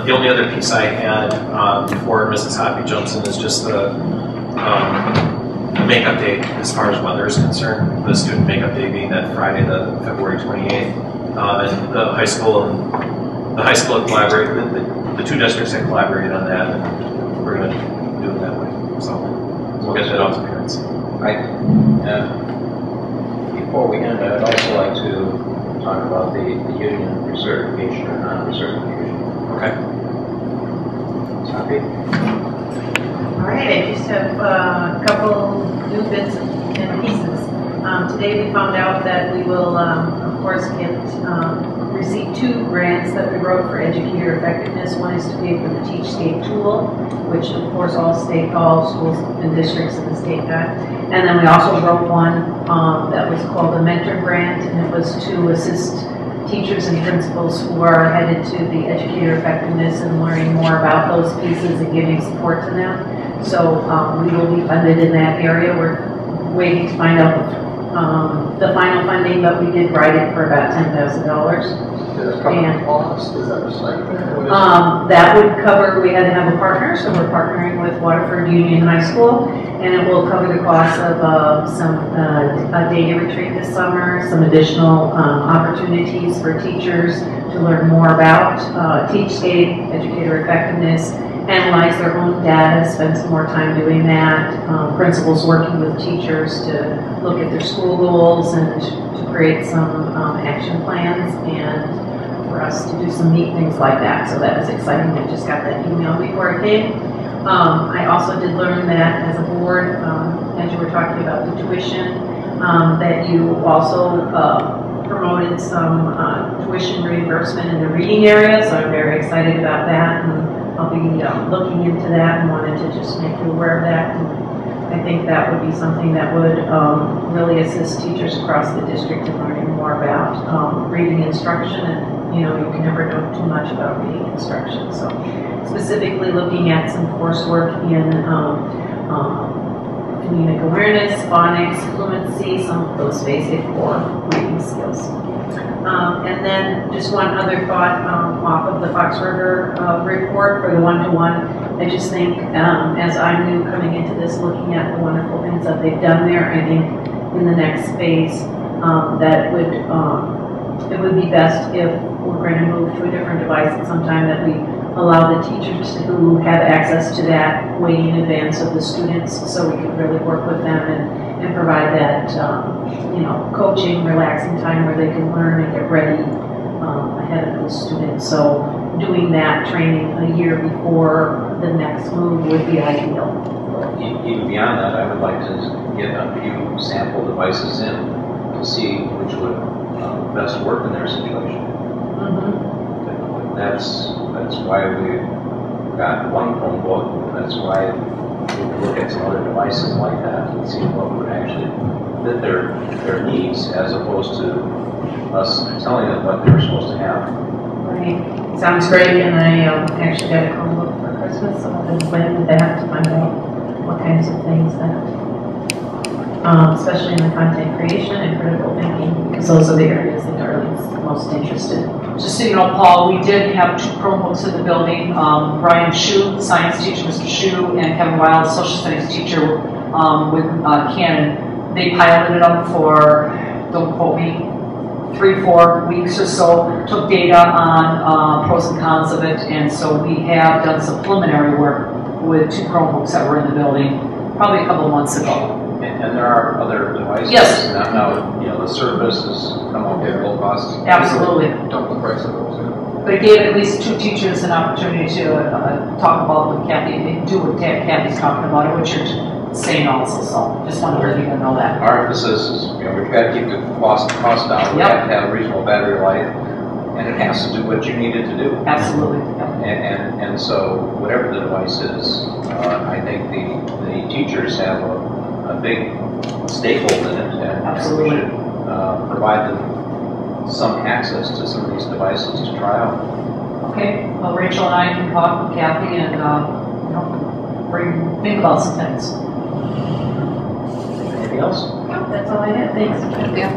the only other piece I had before Mrs. Hoppy jumps in is just the makeup day as far as weather is concerned. The student makeup day being that Friday, the February 28th, and the high school collaborate. The two districts have collaborated on that, and we're going to do it that way. So we'll get that out to parents. Right. Before we end, I'd also like to talk about the union recertification or non-recertification. Okay. Happy? All right, I just have a couple new bits and pieces. Today we found out that we will, of course, receive 2 grants that we wrote for educator effectiveness. One is to pay for the Teach State tool, which of course all schools and districts in the state got. And then we also wrote one that was called a mentor grant, and it was to assist teachers and principals who are headed to the educator effectiveness and learning more about those pieces and giving support to them. So we will be funded in that area. We're waiting to find out the final funding, but we did write it for about $10,000. And cost, is that recycling? That would cover, we had to have a partner, so we're partnering with Waterford Union High School, and it will cover the cost of a data retreat this summer, some additional opportunities for teachers to learn more about Teach State, educator effectiveness, analyze their own data, spend some more time doing that. Principals working with teachers to look at their school goals and to create some action plans, and for us to do some neat things like that. So that was exciting. I just got that email before I came. I also did learn that as a board, as you were talking about the tuition, that you also promoted some tuition reimbursement in the reading area. So I'm very excited about that, and I'll be looking into that and wanted to just make you aware of that. And I think that would be something that would really assist teachers across the district in learning more about reading instruction. And you can never know too much about reading instruction. So specifically looking at some coursework in phonemic awareness, phonics, fluency, some of those basic core reading skills. And then just one other thought off of the Foxburger report for the one-to-one. I just think as I'm new coming into this, looking at the wonderful things that they've done there, I think in the next phase that it would be best if we're going to move to a different device at some time, that we allow the teachers who have access to that way in advance of the students, so we can really work with them and provide that coaching, relaxing time where they can learn and get ready ahead of the students. So doing that training a year before the next move would be ideal. Even beyond that, I would like to get a few sample devices in to see which would best work in their situation. That's why we've got one Chromebook. That's why we look at some other devices like that and see what would actually fit their needs, as opposed to us telling them what they're supposed to have. Right. Sounds great, and I actually got a Chromebook for Christmas, so I've been playing with that to find out what kinds of things that, especially in the content creation and critical thinking, because those are the areas that Darlene's most interested in. Just so you know, Paul, we did have 2 Chromebooks in the building. Brian Shue, science teacher, Mr. Shue, and Kevin Wild, social studies teacher with Canon. They piloted it up for, don't quote me, 3-4 weeks or so, took data on pros and cons of it, and so we have done some preliminary work with 2 Chromebooks that were in the building probably a couple of months ago. And there are other devices. Yes. Now, the service has come up with low cost. Absolutely. Double the price of those. But it gave at least 2 teachers an opportunity to talk about what Kathy, do what Kathy's talking about, and what you're saying also. So just wanted to let you know that. Our emphasis is, we've got to keep the cost down. We have to have reasonable battery life, and it has to do what you need it to do. Absolutely. Yep. And so whatever the device is, I think the teachers have a big stakeholder in it, and absolutely. We should provide them some access to some of these devices to try out. Okay. Well, Rachel and I can talk with Kathy and think about some things. Anything else? No, that's all I had. Thanks. Yeah.